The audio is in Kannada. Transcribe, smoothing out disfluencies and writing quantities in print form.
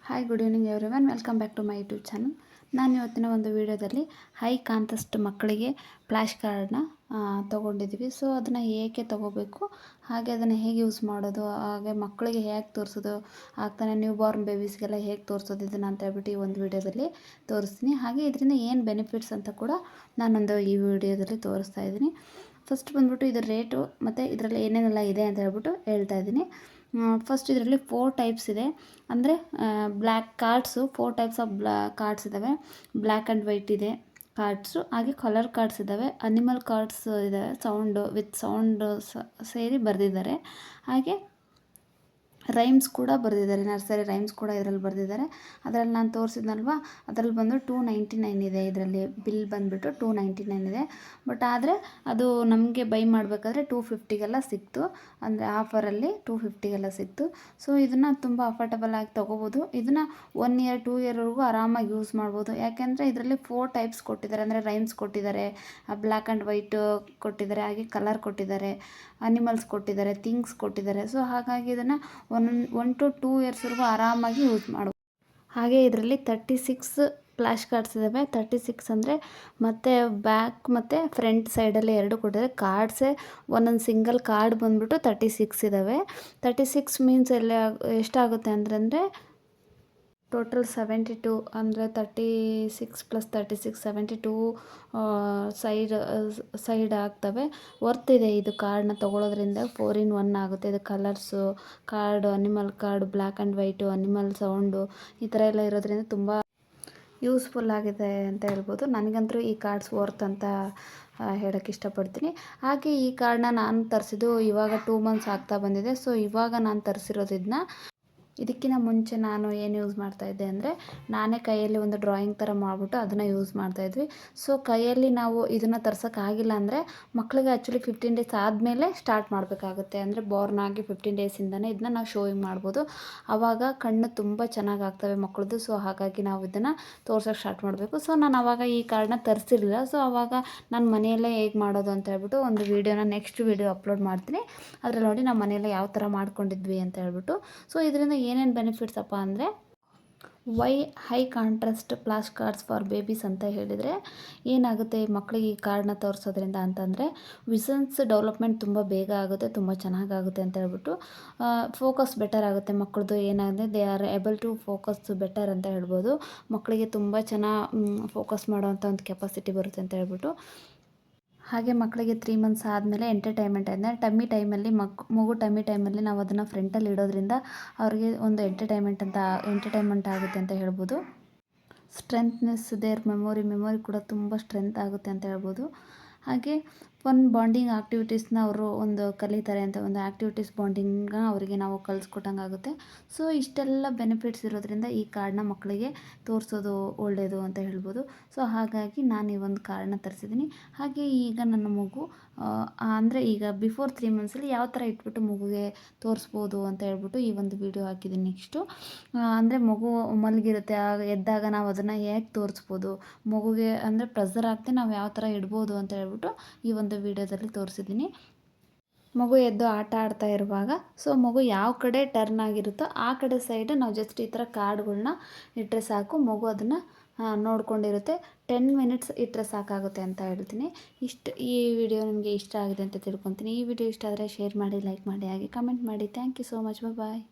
Hi good evening everyone, welcome back to my YouTube channel. ನಾನು ಇವತ್ತಿನ ಒಂದು ವಿಡಿಯೋದಲ್ಲಿ ಹೈ ಕಾಂಟ್ರಾಸ್ಟ್ ಮಕ್ಕಳಿಗೆ ಫ್ಲ್ಯಾಶ್ ಕಾರ್ಡ್ನ ತೊಗೊಂಡಿದ್ದೀವಿ. ಸೊ ಅದನ್ನು ಏಕೆ ತೊಗೋಬೇಕು, ಹಾಗೆ ಅದನ್ನು ಹೇಗೆ ಯೂಸ್ ಮಾಡೋದು, ಹಾಗೆ ಮಕ್ಕಳಿಗೆ ಹೇಗೆ ತೋರಿಸೋದು, ಆಗ್ತಾನೆ ನ್ಯೂ ಬಾರ್ನ್ ಬೇಬೀಸ್ಗೆಲ್ಲ ಹೇಗೆ ತೋರಿಸೋದು ಇದನ್ನು ಅಂತ ಹೇಳ್ಬಿಟ್ಟು ಈ ಒಂದು ವಿಡಿಯೋದಲ್ಲಿ ತೋರಿಸ್ತೀನಿ. ಹಾಗೆ ಇದರಿಂದ ಏನು ಬೆನಿಫಿಟ್ಸ್ ಅಂತ ಕೂಡ ನಾನೊಂದು ಈ ವಿಡಿಯೋದಲ್ಲಿ ತೋರಿಸ್ತಾ ಇದ್ದೀನಿ. ಫಸ್ಟ್ ಬಂದ್ಬಿಟ್ಟು ಇದರ ರೇಟು ಮತ್ತು ಇದರಲ್ಲಿ ಏನೇನೆಲ್ಲ ಇದೆ ಅಂತ ಹೇಳ್ಬಿಟ್ಟು ಹೇಳ್ತಾ ಇದ್ದೀನಿ. ಫಸ್ಟ್ ಇದರಲ್ಲಿ 4 ಟೈಪ್ಸ್ ಇದೆ. ಅಂದರೆ black cards 4 types of cards ಇದ್ದಾವೆ. ಬ್ಲ್ಯಾಕ್ ಆ್ಯಂಡ್ ವೈಟ್ ಇದೆ ಕಾರ್ಡ್ಸು, ಹಾಗೆ ಕಲರ್ ಕಾರ್ಡ್ಸ್ ಇದ್ದಾವೆ, ಅನಿಮಲ್ ಕಾರ್ಡ್ಸ್ ಇದ್ದಾವೆ, ಸೌಂಡ್ ಸೇರಿ ಬರೆದಿದ್ದಾರೆ. ಹಾಗೆ ರೈಮ್ಸ್ ಕೂಡ ಬರೆದಿದ್ದಾರೆ, ನರ್ಸರಿ ರೈಮ್ಸ್ ಕೂಡ ಇದರಲ್ಲಿ ಬರೆದಿದ್ದಾರೆ. ಅದರಲ್ಲಿ ನಾನು ತೋರಿಸಿದ್ನಲ್ವ, ಅದರಲ್ಲಿ ಬಂದು 299 ಇದೆ. ಇದರಲ್ಲಿ ಬಿಲ್ ಬಂದುಬಿಟ್ಟು 299 ಇದೆ. ಬಟ್ ಆದರೆ ಅದು ನಮಗೆ ಬೈ ಮಾಡಬೇಕಾದ್ರೆ 250ಗೆಲ್ಲ ಸಿಕ್ತು. ಅಂದರೆ ಆಫರಲ್ಲಿ 250ಗೆಲ್ಲ ಸಿಕ್ತು. ಸೊ ಇದನ್ನು ತುಂಬ ಅಫೋರ್ಡಬಲ್ ಆಗಿ ತೊಗೋಬೋದು. ಇದನ್ನು 1 ಇಯರ್ 2 ಇಯರ್ವರೆಗೂ ಆರಾಮಾಗಿ ಯೂಸ್ ಮಾಡ್ಬೋದು. ಯಾಕೆಂದರೆ ಇದರಲ್ಲಿ 4 ಟೈಪ್ಸ್ ಕೊಟ್ಟಿದ್ದಾರೆ. ಅಂದರೆ ರೈಮ್ಸ್ ಕೊಟ್ಟಿದ್ದಾರೆ, ಬ್ಲ್ಯಾಕ್ ಆ್ಯಂಡ್ ವೈಟ್ ಕೊಟ್ಟಿದ್ದಾರೆ, ಹಾಗೆ ಕಲರ್ ಕೊಟ್ಟಿದ್ದಾರೆ, ಅನಿಮಲ್ಸ್ ಕೊಟ್ಟಿದ್ದಾರೆ, ಥಿಂಗ್ಸ್ ಕೊಟ್ಟಿದ್ದಾರೆ. ಸೊ ಹಾಗಾಗಿ ಇದನ್ನು 1 to 2 ಇಯರ್ಸ್ವರೆಗೂ ಆರಾಮಾಗಿ ಯೂಸ್ ಮಾಡ್ಬೋದು. ಹಾಗೆ ಇದರಲ್ಲಿ 36 ಫ್ಲ್ಯಾಶ್ ಕಾರ್ಡ್ಸ್ ಇದ್ದಾವೆ. 36 ಅಂದರೆ ಮತ್ತು ಬ್ಯಾಕ್ ಮತ್ತು ಫ್ರಂಟ್ ಸೈಡಲ್ಲಿ 2 ಕೊಟ್ಟಿದ್ದಾರೆ. ಕಾರ್ಡ್ಸೇ ಒಂದೊಂದು ಸಿಂಗಲ್ ಕಾರ್ಡ್ ಬಂದುಬಿಟ್ಟು 36 ಇದ್ದಾವೆ. 36 ಮೀನ್ಸ್ ಎಷ್ಟಾಗುತ್ತೆ ಅಂದರೆ ಟೋಟಲ್ 72, ಅಂದರೆ 36 + 36 72 ಸೈಡ್ ಆಗ್ತವೆ. ವರ್ತ್ ಇದೆ ಇದು ಕಾರ್ಡ್ನ ತೊಗೊಳೋದ್ರಿಂದ. 4 in 1 ಆಗುತ್ತೆ. ಇದು colours card, animal card, black and white, animal sound ಈ ಥರ ಎಲ್ಲ ಇರೋದ್ರಿಂದ ತುಂಬ ಯೂಸ್ಫುಲ್ ಆಗಿದೆ ಅಂತ ಹೇಳ್ಬೋದು. ನನಗಂತೂ ಈ ಕಾರ್ಡ್ಸ್ ವರ್ತ್ ಅಂತ ಹೇಳೋಕ್ಕೆ ಇಷ್ಟಪಡ್ತೀನಿ. ಹಾಗೆ ಈ ಕಾರ್ಡ್ನ ನಾನು ತರಿಸಿದ್ದು ಇವಾಗ 2 ಮಂತ್ಸ್ ಆಗ್ತಾ ಬಂದಿದೆ. ಸೊ ಇವಾಗ ನಾನು ತರಿಸಿರೋದು ಇದಕ್ಕಿಂತ ಮುಂಚೆ ನಾನು ಏನು ಯೂಸ್ ಮಾಡ್ತಾಯಿದ್ದೆ ಅಂದರೆ, ನಾನೇ ಕೈಯಲ್ಲಿ ಒಂದು ಡ್ರಾಯಿಂಗ್ ಥರ ಮಾಡಿಬಿಟ್ಟು ಅದನ್ನು ಯೂಸ್ ಮಾಡ್ತಾಯಿದ್ವಿ. ಸೊ ಕೈಯಲ್ಲಿ ನಾವು ಇದನ್ನು ತರ್ಸೋಕ್ಕಾಗಿಲ್ಲ ಅಂದರೆ ಮಕ್ಕಳಿಗೆ ಆ್ಯಕ್ಚುಲಿ 15 ಡೇಸ್ ಆದಮೇಲೆ ಸ್ಟಾರ್ಟ್ ಮಾಡಬೇಕಾಗುತ್ತೆ. ಅಂದರೆ ಬಾರ್ನ್ ಆಗಿ 15 ಡೇಸಿಂದನೇ ಇದನ್ನ ನಾವು ಶೋಯಿಂಗ್ ಮಾಡ್ಬೋದು. ಆವಾಗ ಕಣ್ಣು ತುಂಬ ಚೆನ್ನಾಗಿ ಆಗ್ತವೆ ಮಕ್ಕಳದ್ದು. ಸೊ ಹಾಗಾಗಿ ನಾವು ಇದನ್ನು ತೋರ್ಸೋಕ್ಕೆ ಸ್ಟಾರ್ಟ್ ಮಾಡಬೇಕು. ಸೊ ನಾನು ಆವಾಗ ಈ ಕಾರ್ಡನ್ನ ತರಿಸಿರಲಿಲ್ಲ. ಸೊ ಆವಾಗ ನಾನು ಮನೆಯಲ್ಲೇ ಹೇಗೆ ಮಾಡೋದು ಅಂತ ಹೇಳ್ಬಿಟ್ಟು ಒಂದು ವೀಡಿಯೋನ ನೆಕ್ಸ್ಟ್ ವೀಡಿಯೋ ಅಪ್ಲೋಡ್ ಮಾಡ್ತೀನಿ. ಅದರಲ್ಲಿ ನೋಡಿ ನಾವು ಮನೆಯಲ್ಲೇ ಯಾವ ಥರ ಮಾಡ್ಕೊಂಡಿದ್ವಿ ಅಂತ ಹೇಳ್ಬಿಟ್ಟು. ಸೊ ಇದರಿಂದ ಏನೇನು ಬೆನಿಫಿಟ್ಸ್ ಅಪ್ಪ ಅಂದರೆ, why high contrast flash cards for babies ಅಂತ ಹೇಳಿದರೆ ಏನಾಗುತ್ತೆ, ಮಕ್ಕಳಿಗೆ ಈ ಕಾರ್ಡ್ನ ತೋರಿಸೋದ್ರಿಂದ ಅಂತಂದರೆ ವಿಷನ್ಸ್ ಡೆವಲಪ್ಮೆಂಟ್ ತುಂಬ ಬೇಗ ಆಗುತ್ತೆ, ತುಂಬ ಚೆನ್ನಾಗಾಗುತ್ತೆ ಅಂತ ಹೇಳ್ಬಿಟ್ಟು. ಫೋಕಸ್ ಬೆಟರ್ ಆಗುತ್ತೆ ಮಕ್ಕಳದು. ಏನಾಗುತ್ತೆ, they are able to focus better ಅಂತ ಹೇಳ್ಬೋದು. ಮಕ್ಕಳಿಗೆ ತುಂಬ ಚೆನ್ನಾಗಿ ಫೋಕಸ್ ಮಾಡೋವಂಥ ಒಂದು ಕೆಪಾಸಿಟಿ ಬರುತ್ತೆ ಅಂತ ಹೇಳ್ಬಿಟ್ಟು. ಹಾಗೆ ಮಕ್ಕಳಿಗೆ 3 ಮಂತ್ಸ್ ಆದಮೇಲೆ ಎಂಟರ್ಟೈನ್ಮೆಂಟ್ ಅಂದರೆ ಟಮ್ಮಿ ಟೈಮಲ್ಲಿ ಮಗು ಟಮ್ಮಿ ಟೈಮಲ್ಲಿ ನಾವು ಅದನ್ನು ಫ್ರಂಟಲ್ಲಿ ಇಡೋದ್ರಿಂದ ಅವ್ರಿಗೆ ಒಂದು ಎಂಟರ್ಟೈನ್ಮೆಂಟ್ ಆಗುತ್ತೆ ಅಂತ ಹೇಳ್ಬೋದು. ಸ್ಟ್ರೆಂತ್ನೆಸ್ ದೇರ್ ಮೆಮೊರಿ ಕೂಡ ತುಂಬ ಸ್ಟ್ರೆಂತ್ ಆಗುತ್ತೆ ಅಂತ ಹೇಳ್ಬೋದು. ಹಾಗೆ ಬಾಂಡಿಂಗ್ ಆ್ಯಕ್ಟಿವಿಟೀಸ್ನ ಅವರು ಒಂದು ಕಲಿತಾರೆ ಅಂತ, ಒಂದು ಆ್ಯಕ್ಟಿವಿಟೀಸ್ ಬಾಂಡಿಂಗ್ನ ಅವರಿಗೆ ನಾವು ಕಲಿಸ್ಕೊಟ್ಟಂಗೆ ಆಗುತ್ತೆ. ಸೊ ಇಷ್ಟೆಲ್ಲ ಬೆನಿಫಿಟ್ಸ್ ಇರೋದ್ರಿಂದ ಈ ಕಾರ್ಡ್ನ ಮಕ್ಕಳಿಗೆ ತೋರಿಸೋದು ಒಳ್ಳೆಯದು ಅಂತ ಹೇಳ್ಬೋದು. ಸೊ ಹಾಗಾಗಿ ನಾನು ಈ ಒಂದು ಕಾರ್ಡ್ನ ತರಿಸಿದ್ದೀನಿ. ಹಾಗೆ ಈಗ ನನ್ನ ಮಗು ಅಂದರೆ ಈಗ ಬಿಫೋರ್ 3 ಮಂತ್ಸಲ್ಲಿ ಯಾವ ಥರ ಇಟ್ಬಿಟ್ಟು ಮಗುಗೆ ತೋರಿಸ್ಬೋದು ಅಂತ ಹೇಳ್ಬಿಟ್ಟು ಈ ಒಂದು ವಿಡಿಯೋ ಹಾಕಿದ್ದೀನಿ. ನೆಕ್ಸ್ಟು ಅಂದರೆ ಮಗು ಮಲಗಿರುತ್ತೆ, ಎದ್ದಾಗ ನಾವು ಅದನ್ನು ಹೇಗೆ ತೋರಿಸ್ಬೋದು, ಮಗುಗೆ ಅಂದರೆ ಪ್ರೆಷರ್ ಆಗದೆ ನಾವು ಯಾವ ಥರ ಇಡ್ಬೋದು ಅಂತ ಹೇಳ್ಬಿಟ್ಟು ಈ ಒಂದು ವಿಡಿಯೋದಲ್ಲಿ ತೋರಿಸಿದ್ದೀನಿ. ಮಗು ಎದ್ದು ಆಟ ಆಡ್ತಾ ಇರುವಾಗ ಸೊ ಮಗು ಯಾವ ಕಡೆ ಟರ್ನ್ ಆಗಿರುತ್ತೋ ಆ ಕಡೆ ಸೈಡ್ ನಾವು ಜಸ್ಟ್ ಈ ಥರ ಕಾರ್ಡ್ಗಳ್ನ ಇಟ್ಟರೆ ಸಾಕು, ಮಗು ಅದನ್ನು ನೋಡ್ಕೊಂಡಿರುತ್ತೆ. 10 ಮಿನಿಟ್ಸ್ ಇಟ್ಟರೆ ಸಾಕಾಗುತ್ತೆ ಅಂತ ಹೇಳ್ತೀನಿ. ಈ ವಿಡಿಯೋ ನಿಮಗೆ ಇಷ್ಟ ಆಗಿದೆ ಅಂತ ತಿಳ್ಕೊತೀನಿ. ಈ ವಿಡಿಯೋ ಇಷ್ಟ ಆದರೆ ಶೇರ್ ಮಾಡಿ, ಲೈಕ್ ಮಾಡಿ, ಹಾಗೆ ಕಮೆಂಟ್ ಮಾಡಿ. Thank you so much. Bye.